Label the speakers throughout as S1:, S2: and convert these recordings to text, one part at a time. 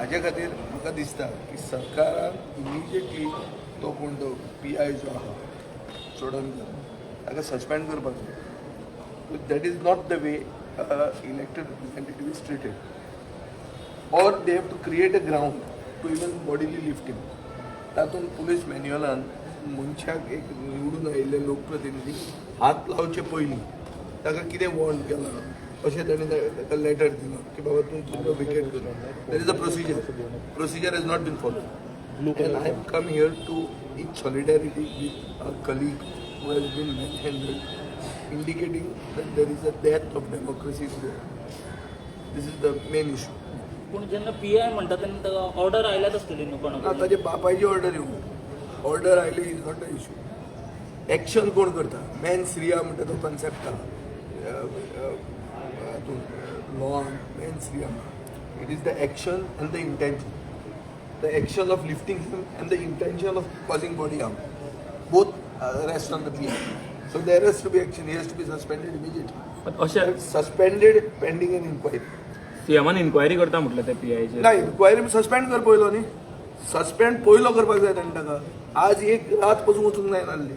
S1: हाजे खातीर म्हाका दिसता की सरकारान इमिजिएटली तो कोण तो PI जो आहा चोडणकर ताका सस्पेंड करपाक जाय. That is not the way elected representative is treated or they have to create a ground to even bodily lifting. तातूंत पुलीस मॅन्युअलान मनशाक एक निवडून आयिल्ले लोकप्रतिनिधी हात लावचे पयलीं ताका कितें वॉर्न केलां अशें ताणें ताका लेटर दिलो की बाबा तूं तुमकां विकेट कर. That is a procedure has not been follow. And I have come here to, in solidarity with a colleague who has been manhandled, indicating that there is a death of democracy today. This is the main issue.
S2: पूण जेन्ना PI म्हणटा तेन्ना order आयल्याच आसतली न्हू कोणाक.
S1: ना ताजे बापायची ऑर्डर येवं. ऑर्डर आयली is not a issue. Action कोण करता? मॅन्स रिया म्हणटा तो कन्सेप्ट आहा लॉन mens rea. It is the action and the intention. The action of lifting him and the intention of causing body harm. Both rest on the PI. So there has to be action. He has to be suspended immediately.
S3: पण अशें
S1: Suspended pending an inquiry.
S3: सीएमान inquiry करता म्हटलं त्या PIचेर.
S1: नाही inquiry suspend कर पयलो न्ही. सस्पेंड पयलो करपाक जाय ताणें ताका. आज एक रात पासून वचूंक जाय नासली.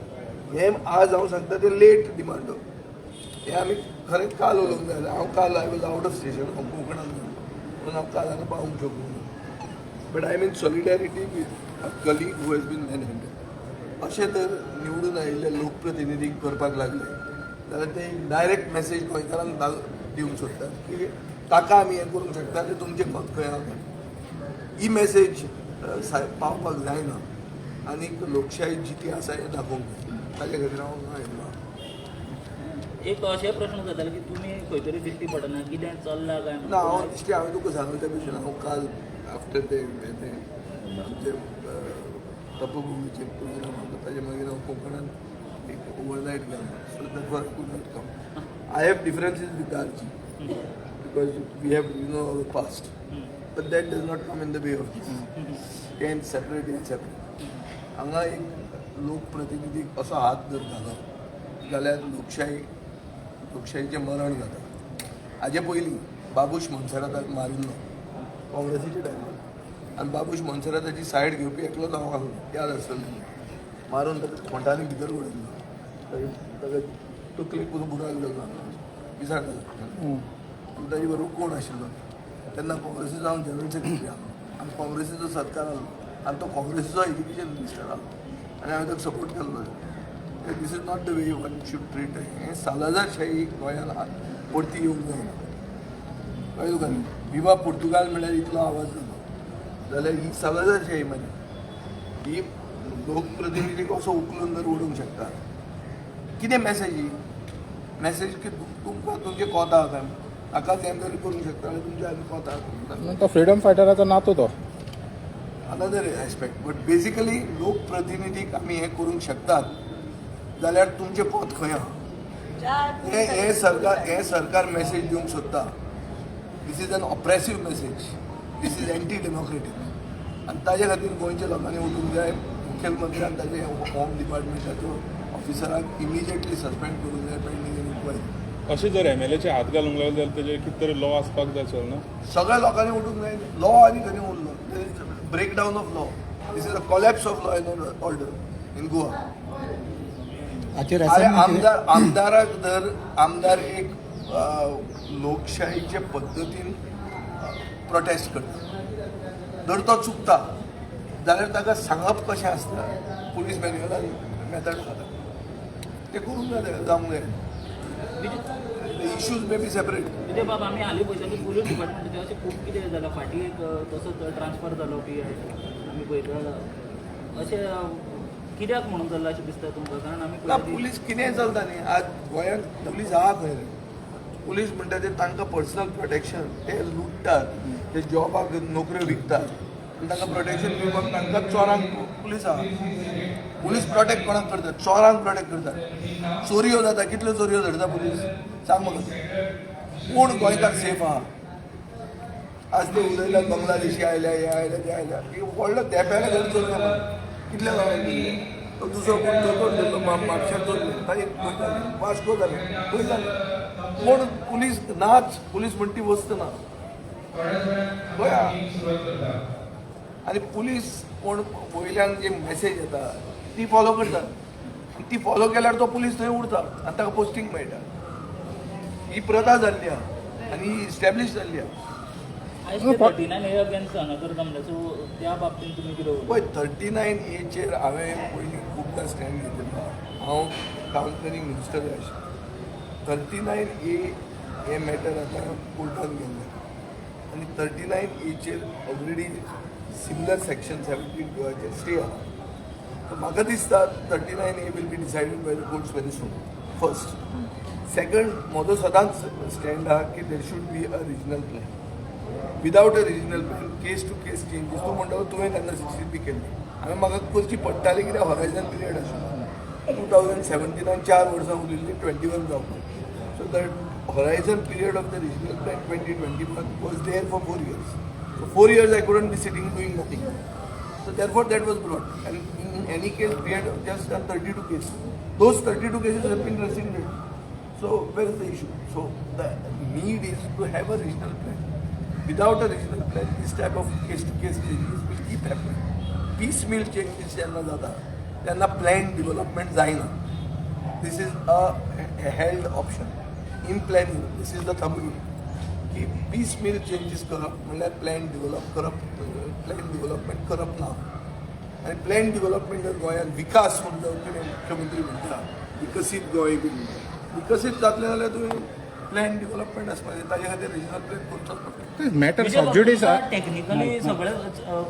S1: हे आज हांव सांगता ते लेट डिमांड. हे आमी खरेंच काल उलोवंक जाय. हांव काल I was out of station. हांव कोंकणांत म्हणून हांव काल हांगा पावूंक शकलो. But I am in solidarity with a colleague who has been manhandled. अशें तर निवडून आयिल्ले लोकप्रतिनिधीक करपाक लागले जाल्यार ते डायरेक्ट मॅसेज गोंयकारांक दिवंक सोदतात की ताका आमी हें करूंक शकता ते तुमचे पद खंय आहा. ही मॅसेज पावपाक जायना आनीक लोकशाही जिती आसा हें दाखोवंक जाय. ताचे खातीर हांव आयिल्लो.
S2: एक अशें प्रश्न जाताले की तुमी खंय तरी दिश्टी पडना कितें चल्लां काय
S1: ना हांव दिश्टी हांवें तुका सांगलें त्या भशेन हांव काल आफ्टर ते तपोभुमीचे प्रोग्राम आसा ताजे मागीर हांव कोंकणांत एक ओवरनायट गेलो. So that was could not come. I have differences with RG because we have you know our past but that does not come in the way of this. हें separate. हांगा एक लोकप्रतिनिधीक असो हात जर घालो जाल्यार लोकशाहीचें मरण जाता. हाजे पयलीं बाबूश मोन्सेराताक मारिल्लो काँग्रेसीच्या टायमार आनी बाबूश मोन्सेराताची सायड घेवपी एकलोच हांव आसलो. याद आसतलें. मारून ताका खोंटांनी भितर उडयल्लो. ताका तकलेक पसून बुराक जालो पिसार जालो. आनी ताजे बरोबर कोण आशिल्लो तेन्ना काँग्रेसीचो हांव जनरल सेक्रेटरी आसलो आनी काँग्रेसीचो सरकार आसलो आनी तो काँग्रेसीचो एज्युकेशन मिनिस्टर आसलो आनी हांवें ताका सपोर्ट केल्लो. This is not the way one should treat. हें सालाजारशाही गोंयांत परती येवंक जायना. कळ्ळें तुका न्ही. विवा पुर्तुगाल म्हळ्यार इतलो आवाज जालो जाल्यार ही सालाजारशाही मारी ही लोकप्रतिनिधीक असो उखलून जर उडोवंक शकता. कितें मॅसेज की तुमकां तुमचे कोत आहा काय ताकाच हें जरी करूंक शकता जाल्यार तुमचे आनी कोत आहा.
S4: तो फ्रीडम फायटराचो नातो तो.
S1: Another aspect. बट बेसिकली लोकप्रतिनिधीक आमी हें करूंक शकतात जाल्यार तुमचें पद खंय आहा. हे सरकार मॅसेज दिवंक सोदता. This is an oppressive message. This is anti democratic आनी ताजे खातीर गोंयच्या लोकांनी उठूंक जाय. मुखेलमंत्र्यान ताजे होम डिपार्टमेंटाच्यो ऑफिसरांक इमिजिएटली सस्पेंड करूंक जाय पेंडींग एन इन्क्वायरी.
S4: अशें जर MLAचे हात घालूंक लागले जाल्यार तेजेर कितें तरी लॉ आसपाक जाय चलना.
S1: सगळ्या लोकांनी उठूंक जाय. लॉ आनी खंय उरलो. Breakdown of law. This is a collapse of law and order in Goa. आमदाराक जर आमदार एक लोकशाहीचे पद्दतीन प्रोटेस्ट करता जर तो चुकता जाल्यार ताका सांगप कशें आसता. पुलीस मॅन्युअलान मेथड आसा ते करूंक जाय. जावंक जाय. Issues may be separate.
S2: कितें बाबा आमी हालीं पळयता की पुलीस डिपार्टमेंटाचें अशें खूब कितें जालां. फाटीं एक तसोच ट्रान्सफर जालो PI आमी पळयता. अशें कित्याक म्हणून जाल्लो अशें दिसता तुमकां. कारण आमी
S1: पुलीस कितेंय चलता न्ही. आज गोंयांत पुलीस आहा खंय. पुलीस म्हणटा ते तांकां पर्सनल प्रोटेक्शन ते लुटतात. ते जॉबाक नोकऱ्यो विकतात आनी तांकां प्रोटेक्शन दिवपाक तांकां चोरांक पुलीस आहा. पुलीस प्रोटेक्ट कोणाक करता. चोरांक प्रोटेक्ट करता. चोरयो जाता. कितल्यो चोरयो धरता पुलीस सांग म्हाका. कोण गोंयकार सेफ आहा. आज ते उलयतात बांगलादेशी आयल्या हे आयल्या ते आयल्या. व्हडलो देप्याले घर चोरता. कितल्या जाणांनी तो दुसरो कोण चोर धरलो म्हापशां चोरले एक वास्को जालें खंय जालें. कोण पुलीस नाच. पुलीस म्हणटी वस्त ना. गोंया आनी पुलीस कोण वयल्यान जी मॅसेज येता ती फॉलो करता ती फॉलो केल्यार तो पुलीस थंय उरता आनी ताका पोस्टींग मेळटा ही प्रथा जाल्ली आहा आनी ही इस्टॅब्लीश जाल्ली आहा
S2: आयज ते 39A अगेन्स्ट हांगा करता सो त्या बाबतींत तुमी कितें उलयता?
S1: पळय 39A हांवें पयलीं खुबदां स्टँड घेतिल्लो हांव कावन्सिलिंग मिनिस्टर आशिल्लो 39A हे मॅटर आतां कोर्टान गेल्लें आनी 39A already similar section 17 stay आहा सो म्हाका दिसता 39A will be decided by the courts very soon first second म्हजो सदांच स्टँड आहा की there should be a regional plan without a regional plan case to case changes तूं म्हणटा तुवें तेन्ना 60 केल्ली हांवें म्हाका करची पडटाली कित्याक हॉरायझन पिरियड आशिल्लो 2017 4 वर्सां उरिल्ली 21 जावपाक so that horizon period of the regional plan 2021 was there for 4 years so 4 years I couldn't be sitting doing nothing so therefore that was brought and in any case we had just done 32 cases those 32 cases have been rescinded so where is the issue so the need is to have a regional plan without a regional plan this type of case to case changes will keep happening piecemeal changes jenna jata त्यांना planned development जायना this is a held option in planning this is the thumb rule की piecemeal changes करप म्हणल्यार planned development करप ना आनी planned development जर गोंयांत विकास म्हणून जावन कितें मुख्यमंत्री म्हणटा विकसीत गोंय बी विकसीत जातलें जाल्यार तुवें प्लॅन डेव्हलपमेंट आसपाक जाय ताजे खातीर रिजनल प्लॅन करचोच पडटा
S3: मॅटर सबज्युडिस
S2: टेक्निकली सगळें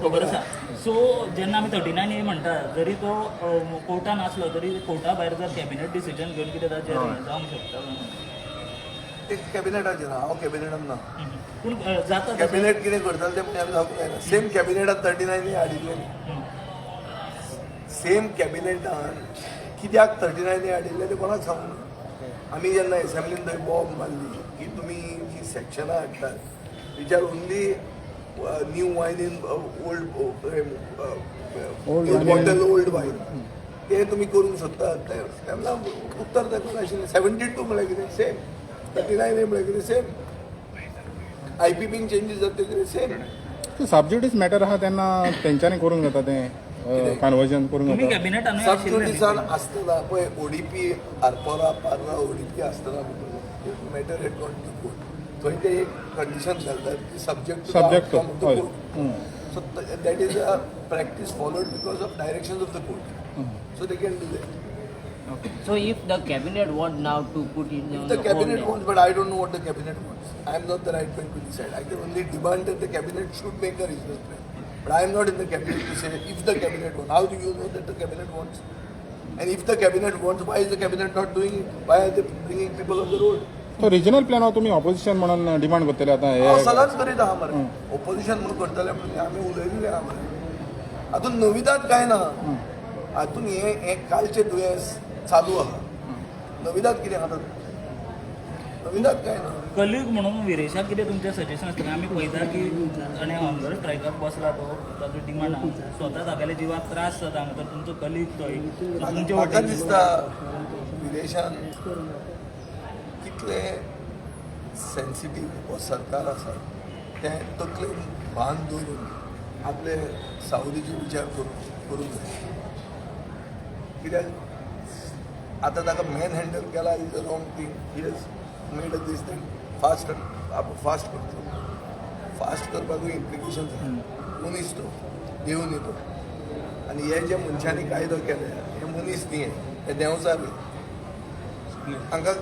S2: खबर आसा सो जेन्ना आमी 39A म्हणटा जरी तो कोर्टान आसलो तरी कोर्टा भायर जर कॅबिनेट डिसिजन घेवन कितें ताचेर जावंक शकता
S1: ते कॅबिनेटाचेर हांव कॅबिनेटान ना
S2: पूण जाता
S1: कॅबिनेट कितें करताले तें आमी जावंक जायना सेम कॅबिनेटान 39A हाडिल्ले सेम कॅबिनेटान कित्याक 39A हाडिल्ले ते कोणाक सांगूं आमी जेन्ना एसेंब्लीन थंय बॉम्ब मारली की तुमी जी सेक्शनां हाडटात which are only new wine in old bottle old wine ते तुमी करूंक सोदतात तेन्ना उत्तर तातूंत आशिल्लें 72 म्हळ्यार कितें सेम 39A म्हळ्यार कितें सेम IPPन चेंजीस जाता कितें सेम
S3: सबज्युडिस मॅटर आहा तेन्ना तेंच्यांनी करूंक जाता तें कन्वर्जन करूंक
S2: तुमी
S3: जाता
S2: कॅबिनेटान
S1: सबज्युडिसान आसतना पळय ODP आरपोरा पार्रा ODP आसतना matter it got to court थंय ते एक कंडिशन घालतात की सब्जेक्ट टू
S3: हय
S1: so that is a practice followed because of directions of the court so they can do that
S5: So if the cabinet want now to put in
S1: The cabinet wants, but I don't know what the cabinet wants. I am not the right man to decide. I can only demand that the cabinet should make a regional plan. But I am not in the cabinet to say if the cabinet wants. How do you know that the cabinet wants? And if the cabinet wants, why is the cabinet not doing it? Why are they bringing people on the road?
S3: तो regional plan तुमी opposition म्हणून demand करतले आतां
S1: हांव सदांच करीत आहा मरे ओपोजिशन म्हणून करतले म्हणजे आमी उलयलेले आहा मरे हातून नविदाद कांय ना हातून हे कालचे दुयेंस चालू आहा नविदाद कितें आहा नविदाद कांय ना
S2: कलीग म्हणून विरेशाक कितें तुमचें सजेशन आसतलें आमी पळयता की आनी हंगर स्ट्रायकाक बसला तो ताजो डिमांड आहा स्वता तागेल्या जिवाक त्रास जाता हांगा तर तुमचो कलीग तो तुमचे
S1: म्हाका दिसता विदेशान कितले सेन्सिटीव हो सरकार आसा तें तकलेन भान दवरून आपले सावदीचे विचार करूंक जाय कित्याक आतां ताका मॅन हँडल केला is a wrong thing he has made a this thing fast करतो फास्ट करपाकूय इम्प्लिकेशन्स आसा मनीस तो देंवन येतो आनी हे जे मनशांनी कायदो केले हे मनीस न्ही हे देंवचार हांकां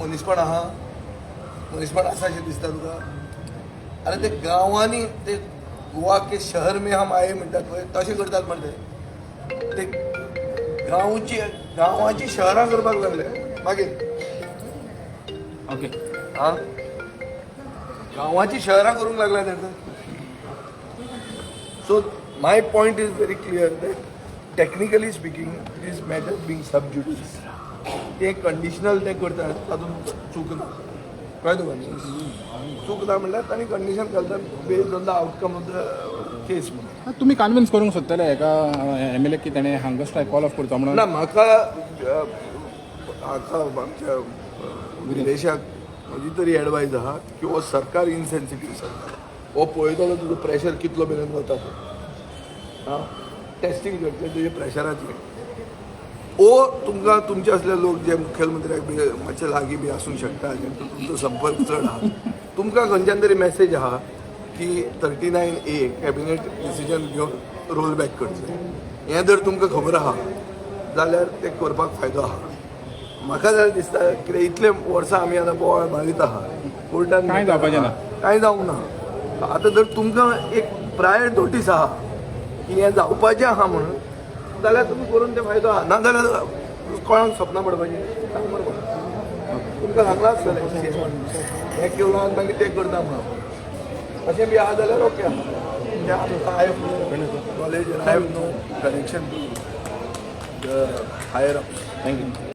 S1: मनीसपण आहा मनीसपण आसा अशें दिसता तुका आनी ते गांवांनी ते गोवा के शहर में हम आये म्हणटात पळय तशें करतात म्हणटा ते गांवाची शहरां करपाक लागले मागीर
S3: ओके
S1: हां गांवाची शहरां करूंक लागल्या तेन्ना so my point is very clear that technically speaking this matter being sub judice ते कंडिशनल ते करतात तातूंत चूक ना कळ्ळें तुका चूक ना म्हणल्यार तांणी कंडिशन घालतात based on the outcome of the case म्हणून
S3: तुमी कन्विन्स करूंक सोदतले एका MLA की तेणें हांगर स्ट्रायक कॉल ऑफ करचो म्हणून
S1: ना म्हाका आमच्या विदेशाक म्हजी तरी एडवायज आहा की हो सरकार इनसेन्सिटीव सरकार हो पळयतलो तुजो प्रेशर कितलो मेरेन वता तो हां टेस्टींग करतले तुजे प्रेशराचेर ओ तुमकां तुमचे असले लोक जे मुखेलमंत्र्याक बी मातशे लागीं बी आसूंक शकता जेंचो तुमचो संपर्क चड आहा तुमकां खंयच्यान तरी मेसेज आहा की 39A कॅबिनेट डिसिजन घेवन रोल बॅक करचें हें जर तुमकां खबर आहा जाल्यार तें करपाक फायदो आहा म्हाका जाल्यार दिसता कितें इतले वर्सां आमी आतां बोवाळ मारीत आहा कोर्टान
S3: कांय जावपाचें ना.
S1: कांय जावंक ना आतां जर तुमकां एक प्रायर नोटीस आहा की हें जावपाचें आहा म्हणून जाल्यार तुमी करून तें फायदो आहा नाजाल्यार कोणाक सपनां पडपाचीं सांग बरोबर तुमकां सांगलां आसतलें हें केवं आनी मागीर तें करता म्हणून अशें बी आहा जाल्यार ओके आहा तें आमकां I have knowledge I have no connection to the higher up
S3: thank you